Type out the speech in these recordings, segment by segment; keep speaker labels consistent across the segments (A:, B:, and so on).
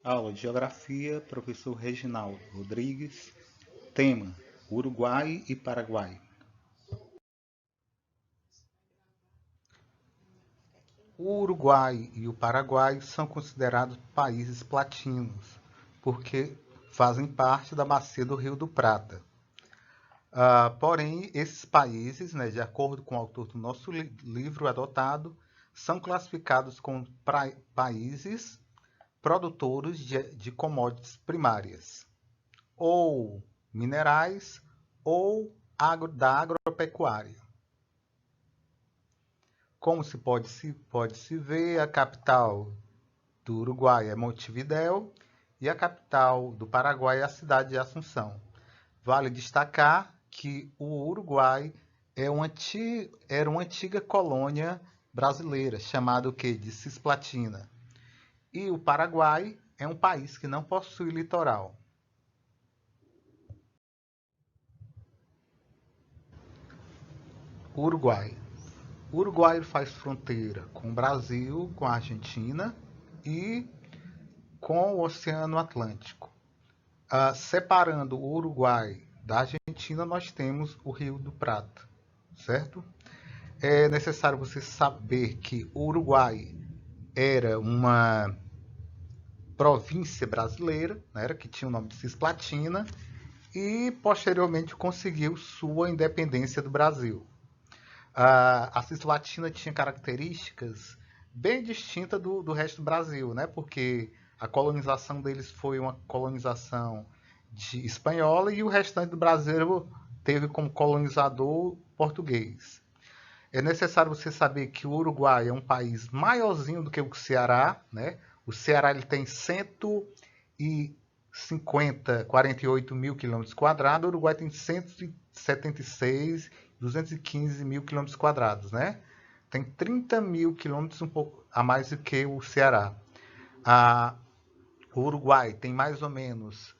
A: Aula de Geografia, professor Reginaldo Rodrigues. Tema: Uruguai e Paraguai. O Uruguai e o Paraguai são considerados países platinos, porque fazem parte da bacia do Rio do Prata. Porém, esses países, né, de acordo com o autor do nosso livro adotado, são classificados como países produtores de commodities primárias, ou minerais, ou da agropecuária. Como pode se ver, a capital do Uruguai é Montevidéu e a capital do Paraguai é a cidade de Assunção. Vale destacar que o Uruguai era uma antiga colônia brasileira, chamada o quê? De Cisplatina. E o Paraguai é um país que não possui litoral. Uruguai. O Uruguai faz fronteira com o Brasil, com a Argentina e com o Oceano Atlântico. Separando o Uruguai da Argentina, nós temos o Rio do Prata, certo? É necessário você saber que o Uruguai era uma província brasileira, né, que tinha o nome de Cisplatina, e posteriormente conseguiu sua independência do Brasil. A Cisplatina tinha características bem distintas do resto do Brasil, né? Porque a colonização deles foi uma colonização espanhola e o restante do Brasil teve como colonizador português. É necessário você saber que o Uruguai é um país maiorzinho do que o Ceará, né? O Ceará ele tem 48 mil quilômetros quadrados, o Uruguai tem 176, 215 mil quilômetros quadrados, né? Tem 30 mil quilômetros, um pouco a mais do que o Ceará. O Uruguai tem mais ou menos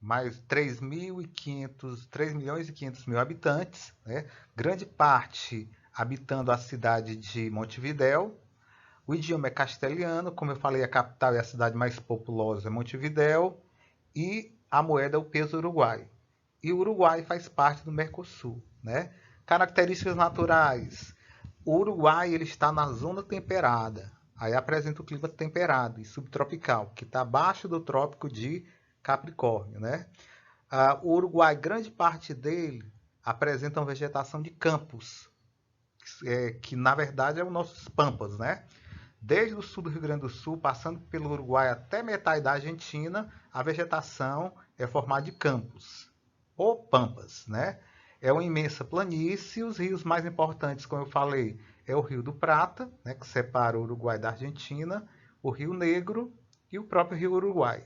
A: mais 3 milhões e 500 mil habitantes, né? Grande parte habitando a cidade de Montevidéu. O idioma é castelhano, como eu falei, a capital e a cidade mais populosa é Montevidéu, e a moeda é o peso uruguai. E o Uruguai faz parte do Mercosul, né? Características naturais. O Uruguai ele está na zona temperada. Aí apresenta o clima temperado e subtropical, que está abaixo do trópico de Capricórnio, né? O Uruguai, grande parte dele apresenta uma vegetação de campos, que na verdade é os nossos pampas, né? Desde o sul do Rio Grande do Sul, passando pelo Uruguai até metade da Argentina, a vegetação é formada de campos, ou pampas, né? É uma imensa planície, os rios mais importantes, como eu falei, é o Rio do Prata, né, que separa o Uruguai da Argentina, o Rio Negro e o próprio Rio Uruguai.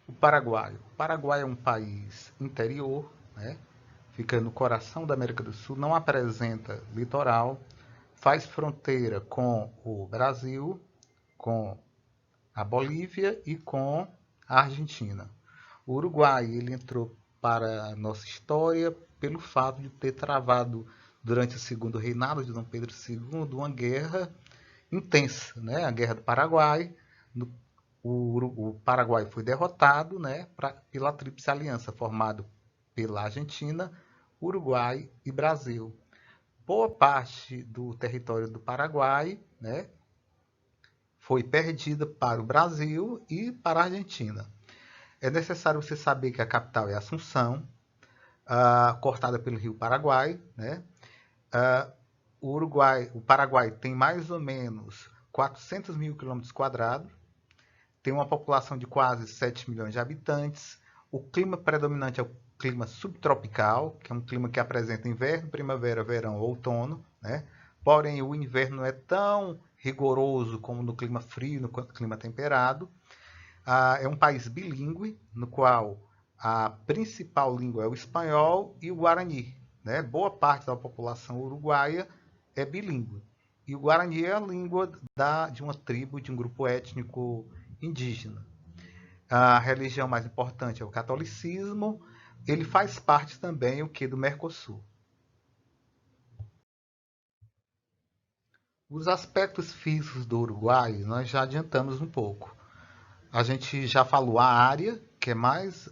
A: O Paraguai. O Paraguai é um país interior, né? Fica no coração da América do Sul, não apresenta litoral, faz fronteira com o Brasil, com a Bolívia e com a Argentina. O Uruguai ele entrou para a nossa história pelo fato de ter travado durante o segundo reinado de Dom Pedro II uma guerra intensa, né? A Guerra do Paraguai. O Paraguai foi derrotado, né, pela Tríplice Aliança, formado pela Argentina, Uruguai e Brasil. Boa parte do território do Paraguai, né, foi perdida para o Brasil e para a Argentina. É necessário você saber que a capital é Assunção, cortada pelo rio Paraguai, né? O Paraguai tem mais ou menos 400 mil quilômetros quadrados, tem uma população de quase 7 milhões de habitantes. O clima predominante é o clima subtropical, que é um clima que apresenta inverno, primavera, verão, outono, né? Porém, o inverno não é tão rigoroso como no clima frio, no clima temperado. É um país bilíngue, no qual a principal língua é o espanhol e o guarani, né? Boa parte da população uruguaia é bilíngue. E o guarani é a língua de uma tribo, de um grupo étnico indígena. A religião mais importante é o catolicismo. Ele faz parte também o que do Mercosul. Os aspectos físicos do Uruguai, nós já adiantamos um pouco. A gente já falou a área, que é mais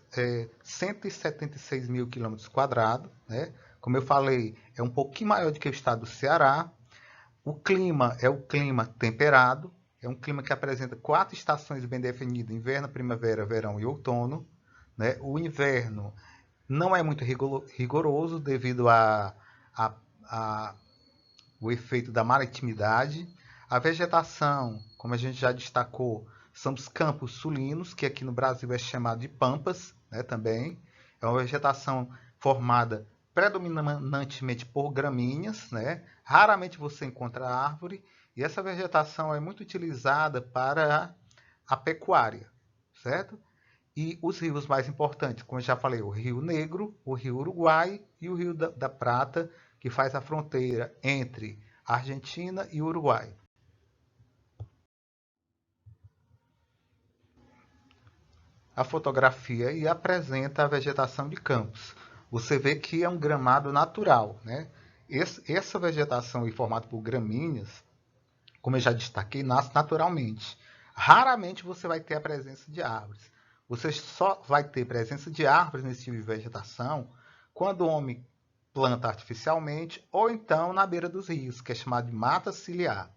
A: 176 mil quilômetros quadrados, né? Como eu falei, é um pouquinho maior do que o estado do Ceará. O clima é o clima temperado, é um clima que apresenta 4 estações bem definidas: inverno, primavera, verão e outono. Né? O inverno não é muito rigoroso devido a o efeito da maritimidade. A vegetação, como a gente já destacou, são os campos sulinos, que aqui no Brasil é chamado de pampas, né, também. É uma vegetação formada predominantemente por gramíneas, né? Raramente você encontra árvore, e essa vegetação é muito utilizada para a pecuária, certo? E os rios mais importantes, como eu já falei, o Rio Negro, o Rio Uruguai e o Rio da Prata, que faz a fronteira entre a Argentina e o Uruguai. A fotografia aí apresenta a vegetação de campos. Você vê que é um gramado natural, né? Essa vegetação formada por gramíneas, como eu já destaquei, nasce naturalmente. Raramente você vai ter a presença de árvores. Você só vai ter presença de árvores nesse tipo de vegetação quando o homem planta artificialmente ou então na beira dos rios, que é chamado de mata ciliar.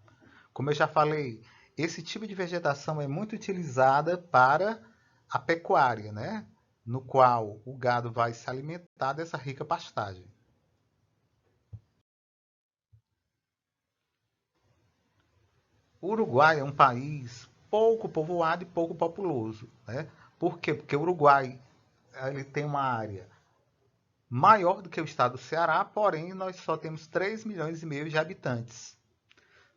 A: Como eu já falei, esse tipo de vegetação é muito utilizada para a pecuária, né? No qual o gado vai se alimentar dessa rica pastagem. O Uruguai é um país pouco povoado e pouco populoso, né? Por quê? Porque o Uruguai ele tem uma área maior do que o estado do Ceará, porém nós só temos 3,5 milhões de habitantes.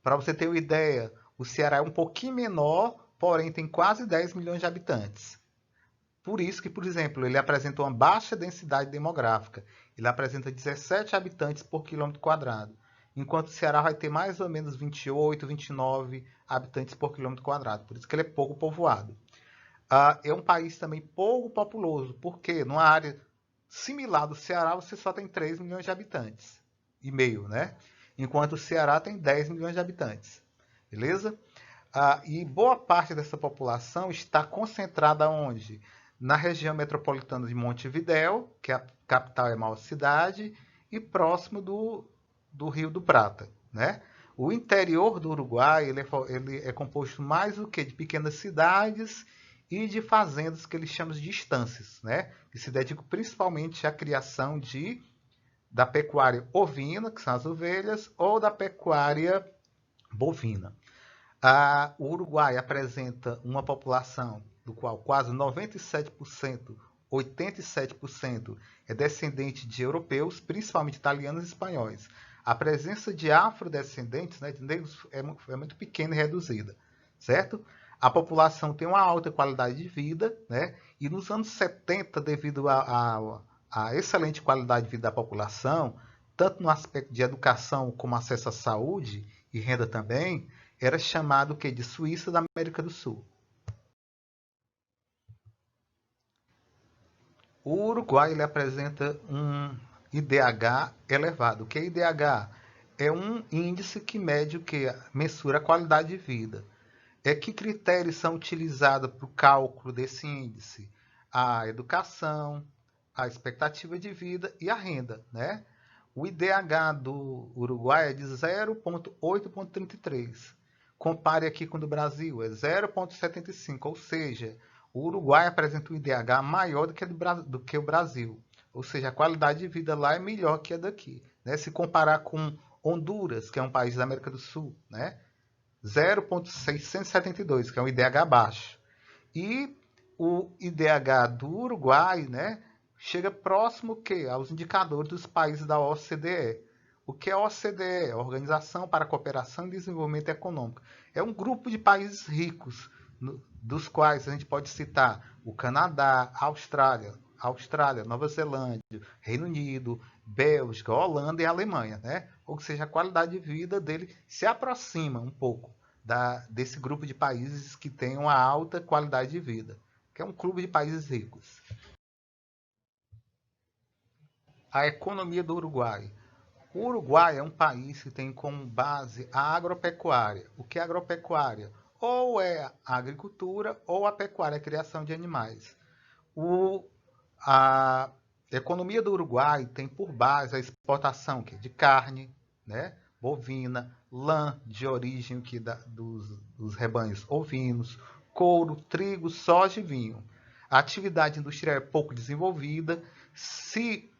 A: Para você ter uma ideia, o Ceará é um pouquinho menor, porém tem quase 10 milhões de habitantes. Por isso que, por exemplo, ele apresenta uma baixa densidade demográfica. Ele apresenta 17 habitantes por quilômetro quadrado, enquanto o Ceará vai ter mais ou menos 28, 29 habitantes por quilômetro quadrado. Por isso que ele é pouco povoado. É um país também pouco populoso, porque numa área similar do Ceará você só tem 3 milhões de habitantes e meio, né? Enquanto o Ceará tem 10 milhões de habitantes. Beleza? E boa parte dessa população está concentrada onde? Na região metropolitana de Montevidéu, que é a capital e a maior cidade, e próximo do Rio do Prata, né? O interior do Uruguai ele é composto mais do que de pequenas cidades e de fazendas que eles chamam de estâncias, né? Que se dedicam principalmente à criação da pecuária ovina, que são as ovelhas, ou da pecuária bovina. O Uruguai apresenta uma população do qual quase 97%, 87% é descendente de europeus, principalmente italianos e espanhóis. A presença de afrodescendentes, né, de negros, é muito pequena e reduzida, certo? A população tem uma alta qualidade de vida, né? E nos anos 70, devido à excelente qualidade de vida da população, tanto no aspecto de educação como acesso à saúde e renda também, era chamado que de Suíça da América do Sul. O Uruguai ele apresenta um IDH elevado. O que é IDH? É um índice que mede o que mensura a qualidade de vida. Que critérios são utilizados para o cálculo desse índice? A educação, a expectativa de vida e a renda, né? O IDH do Uruguai é de 0,8,33. Compare aqui com o do Brasil, é 0,75, ou seja, o Uruguai apresenta um IDH maior do que o Brasil. Ou seja, a qualidade de vida lá é melhor que a daqui. Né? Se comparar com Honduras, que é um país da América do Sul, né? 0,672, que é um IDH baixo. E o IDH do Uruguai, né, chega próximo que aos indicadores dos países da OCDE. O que é a OCDE? Organização para a Cooperação e Desenvolvimento Econômico. É um grupo de países ricos, dos quais a gente pode citar o Canadá, Austrália, Nova Zelândia, Reino Unido, Bélgica, Holanda e Alemanha, né? Ou seja, a qualidade de vida dele se aproxima um pouco desse grupo de países que tem uma alta qualidade de vida, que é um clube de países ricos. A economia do Uruguai. O Uruguai é um país que tem como base a agropecuária. O que é agropecuária? Ou é a agricultura ou a pecuária, a criação de animais. A economia do Uruguai tem por base a exportação de carne, né, bovina, lã de origem dos rebanhos ovinos, couro, trigo, soja e vinho. A atividade industrial é pouco desenvolvida, se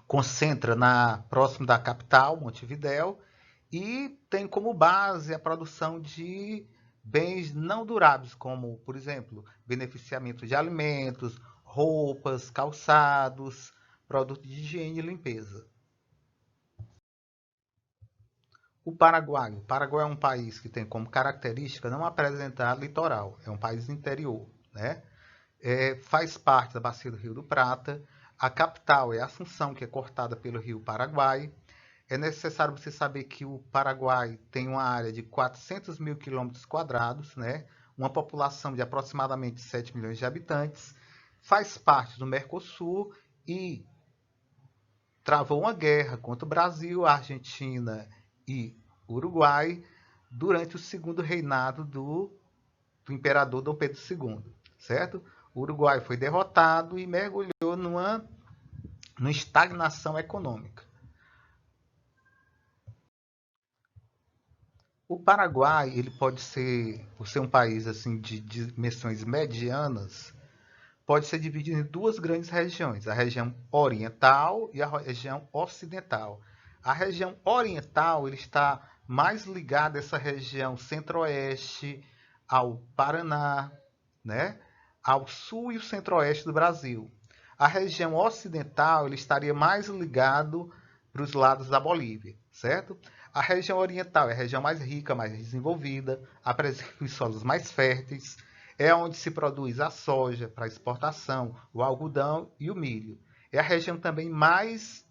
A: concentra próximo da capital, Montevidéu, e tem como base a produção de bens não duráveis, como, por exemplo, beneficiamento de alimentos, roupas, calçados, produtos de higiene e limpeza. O Paraguai. O Paraguai é um país que tem como característica não apresentar litoral, é um país interior, né? Faz parte da bacia do Rio do Prata. A capital é Assunção, que é cortada pelo rio Paraguai. É necessário você saber que o Paraguai tem uma área de 400 mil quilômetros quadrados, né? Uma população de aproximadamente 7 milhões de habitantes, faz parte do Mercosul e travou uma guerra contra o Brasil, a Argentina e Uruguai durante o segundo reinado do imperador Dom Pedro II, certo? O Uruguai foi derrotado e mergulhou numa estagnação econômica. O Paraguai, ele pode ser, por ser um país assim de dimensões medianas, pode ser dividido em duas grandes regiões, a região oriental e a região ocidental. A região oriental ele está mais ligada a essa região centro-oeste, ao Paraná, né? Ao sul e o centro-oeste do Brasil. A região ocidental ele estaria mais ligado para os lados da Bolívia, certo? A região oriental é a região mais rica, mais desenvolvida, apresenta os solos mais férteis, é onde se produz a soja para exportação, o algodão e o milho. É a região também mais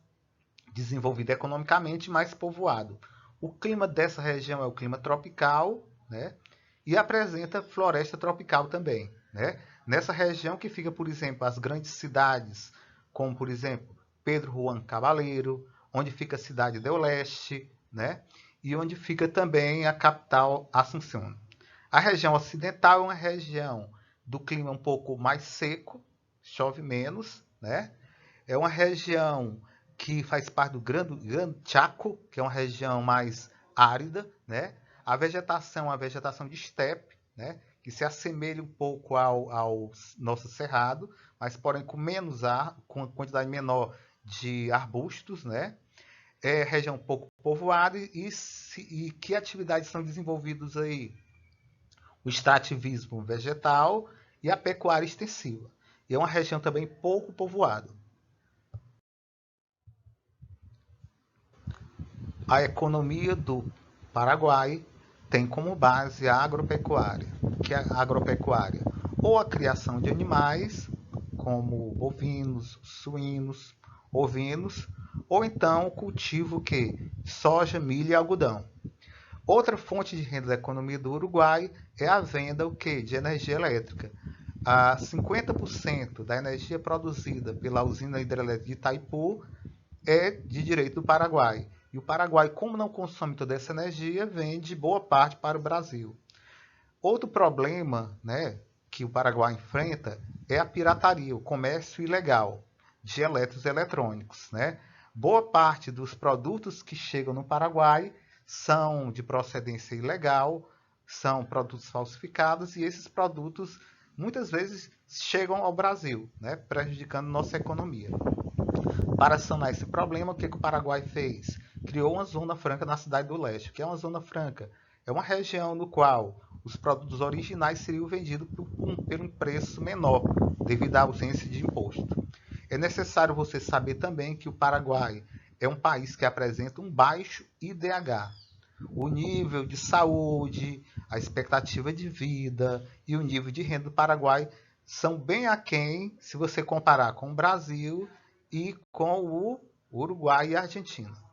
A: desenvolvida economicamente e mais povoado. O clima dessa região é o clima tropical, né? E apresenta floresta tropical também, né? Nessa região que fica, por exemplo, as grandes cidades, como, por exemplo, Pedro Juan Cabaleiro, onde fica a cidade do Leste, né? E onde fica também a capital, Assunção. A região ocidental é uma região do clima um pouco mais seco, chove menos, né? É uma região que faz parte do Grande Chaco, que é uma região mais árida, né? A vegetação é uma vegetação de estepe, né? Que se assemelha um pouco ao nosso cerrado, mas porém com menos ar, com quantidade menor de arbustos, né? É região um pouco povoada e que atividades são desenvolvidas aí? O extrativismo vegetal e a pecuária extensiva. E é uma região também pouco povoada. A economia do Paraguai tem como base a agropecuária. O que é a agropecuária? Ou a criação de animais, como bovinos, suínos, ovinos, ou então o cultivo que? Soja, milho e algodão. Outra fonte de renda da economia do Uruguai é a venda de energia elétrica. 50% da energia produzida pela usina hidrelétrica de Itaipu é de direito do Paraguai. E o Paraguai, como não consome toda essa energia, vende boa parte para o Brasil. Outro problema, né, que o Paraguai enfrenta é a pirataria, o comércio ilegal de elétricos eletrônicos, né? Boa parte dos produtos que chegam no Paraguai são de procedência ilegal, são produtos falsificados e esses produtos muitas vezes chegam ao Brasil, né, prejudicando nossa economia. Para sanar esse problema, o que o Paraguai fez? Criou uma zona franca na cidade do Leste. O que é uma zona franca? É uma região no qual os produtos originais seriam vendidos por um preço menor, devido à ausência de imposto. É necessário você saber também que o Paraguai é um país que apresenta um baixo IDH. O nível de saúde, a expectativa de vida e o nível de renda do Paraguai são bem aquém se você comparar com o Brasil e com o Uruguai e a Argentina.